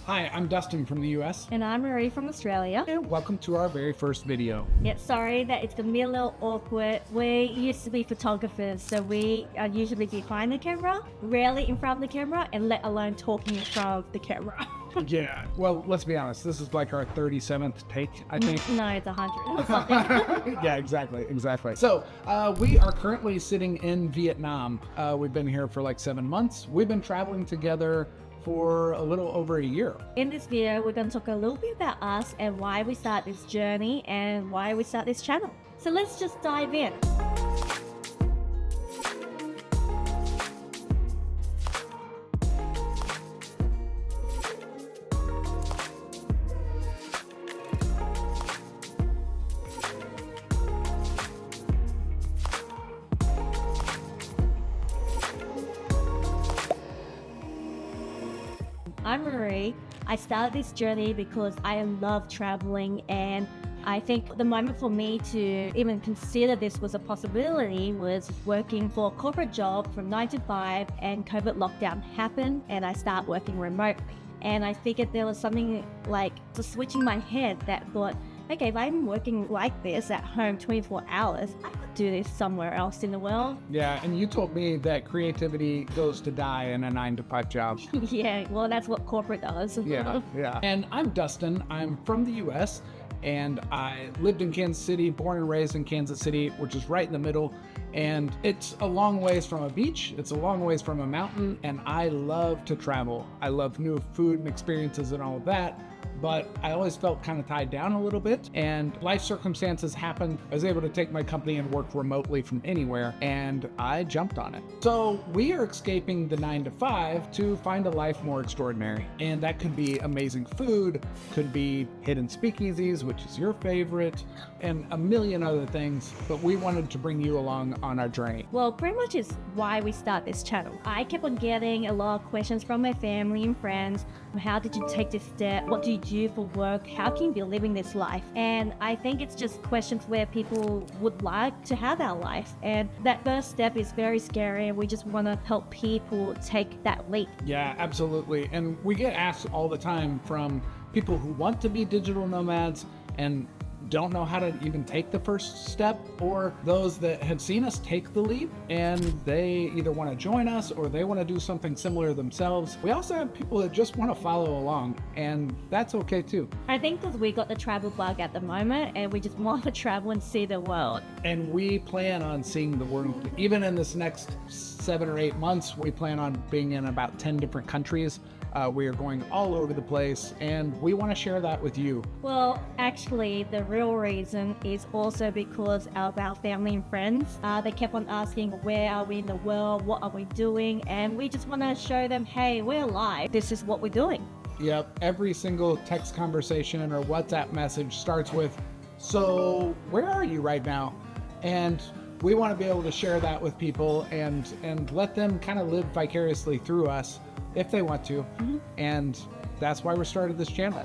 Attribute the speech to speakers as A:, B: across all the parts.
A: Hi, I'm Dustin from the US.
B: And I'm Marie from Australia.
A: And welcome to our very first video.
B: Yeah, sorry that it's gonna be a little awkward. We used to be photographers, so we are usually behind the camera, rarely in front of the camera, and let alone talking in front of the camera.
A: Yeah, well, let's be honest. This is like our 37th take, I think.
B: No, it's 100 or something.
A: Yeah, exactly. So, we are currently sitting in Vietnam. We've been here for like 7 months. We've been traveling together for a little over a year.
B: In this video, we're going to talk a little bit about us and why we start this journey and why we start this channel. So let's just dive in. I'm Marie. I started this journey because I love traveling, and I think the moment for me to even consider this was a possibility was working for a corporate job from 9 to 5, and COVID lockdown happened and I started working remotely. And I figured there was something like just switching my head that thought, okay, if I'm working like this at home 24 hours, I could do this somewhere else in the world.
A: Yeah, and you told me that creativity goes to die in a 9 to 5 job.
B: Yeah, well, that's what corporate does.
A: Yeah. And I'm Dustin. I'm from the US, and I lived in Kansas City, born and raised in Kansas City, which is right in the middle. And it's a long ways from a beach. It's a long ways from a mountain. And I love to travel. I love new food and experiences and all of that. But I always felt kind of tied down a little bit, and life circumstances happened. I was able to take my company and work remotely from anywhere, and I jumped on it. So we are escaping the 9 to 5 to find a life more extraordinary. And that could be amazing food, could be hidden speakeasies, which is your favorite, and a million other things. But we wanted to bring you along on our journey.
B: Well, pretty much is why we start this channel. I kept on getting a lot of questions from my family and friends. How did you take this step? What do you do for work? How can you be living this life? And I think it's just questions where people would like to have our life. And that first step is very scary, and we just want to help people take that leap.
A: Yeah, absolutely. And we get asked all the time from people who want to be digital nomads and don't know how to even take the first step, or those that have seen us take the leap and they either want to join us or they want to do something similar themselves. We also have people that just want to follow along, and that's okay too.
B: I think because we got the travel bug at the moment and we just want to travel and see the world.
A: And we plan on seeing the world. Even in this next 7 or 8 months, we plan on being in about 10 different countries. We are going all over the place, and we want to share that with you.
B: Well, actually, the real reason is also because of our family and friends. They kept on asking, where are we in the world? What are we doing? And we just want to show them, hey, we're alive. This is what we're doing.
A: Yep, every single text conversation or WhatsApp message starts with, so where are you right now? And we want to be able to share that with people and let them kind of live vicariously through us if they want to. And that's why we started this channel.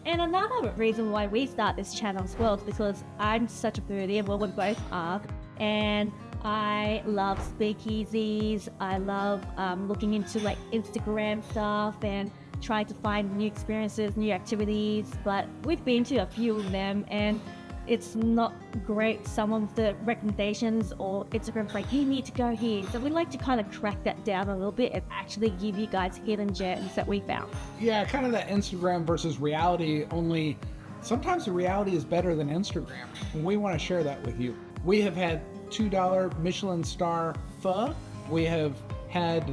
B: And another reason why we start this channel as well is because I'm such a foodie, well, we both are, and I love speakeasies. I love looking into like Instagram stuff and trying to find new experiences, new activities. But we've been to a few of them, and it's not great. Some of the recommendations or Instagram's like, you need to go here. So we like to kind of crack that down a little bit and actually give you guys hidden gems that we found.
A: Yeah, kind of that Instagram versus reality, only sometimes the reality is better than Instagram. And we want to share that with you. We have had $2 Michelin star pho. We have had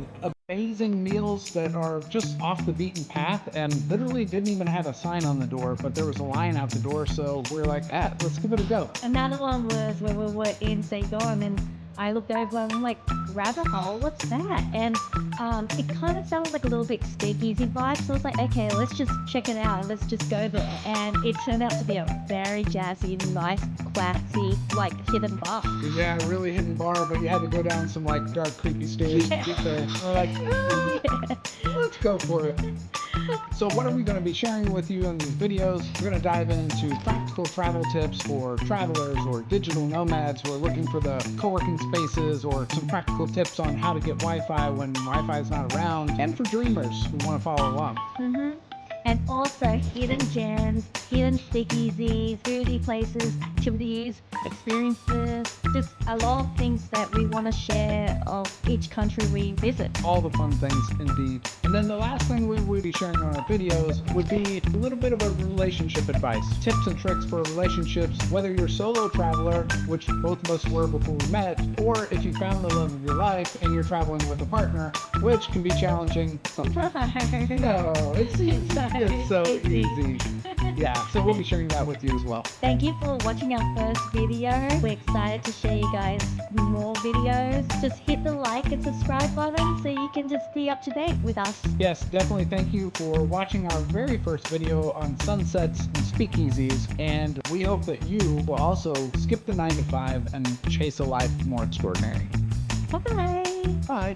A: amazing meals that are just off the beaten path and literally didn't even have a sign on the door, but there was a line out the door, so we're like, let's give it a go.
B: Another one was when we were in Saigon, and I looked over and I'm like, rabbit hole, what's that? And it kind of sounded like a little bit speakeasy vibe, so I was like, okay, let's just check it out and let's just go there. And it turned out to be a very jazzy, nice, classy, like hidden bar.
A: Yeah, really hidden bar, but you had to go down some like dark, creepy stairs to get there. We're like, let's go for it. So what are we going to be sharing with you in these videos? We're going to dive into practical travel tips for travelers or digital nomads who are looking for the co-working spaces, or some practical tips on how to get Wi-Fi when Wi-Fi is not around, and for dreamers who want to follow along.
B: And also hidden gems, hidden speakeasies, foodie places, activities, experiences, just a lot of things that we want to share of each country we visit.
A: All the fun things indeed. And then the last thing we would be sharing on our videos would be a little bit of a relationship advice. Tips and tricks for relationships, whether you're a solo traveler, which both of us were before we met, or if you found the love of your life and you're traveling with a partner, which can be challenging sometimes. No, it's so easy. Yeah, so we'll be sharing that with you as well.
B: Thank you for watching our first video. We're excited to show you guys more videos. Just hit the like and subscribe button so you can just be up to date with us.
A: Yes, definitely thank you for watching our very first video on sunsets and speakeasies, and we hope that you will also skip the 9 to 5 and chase a life more extraordinary.
B: Bye.
A: Bye.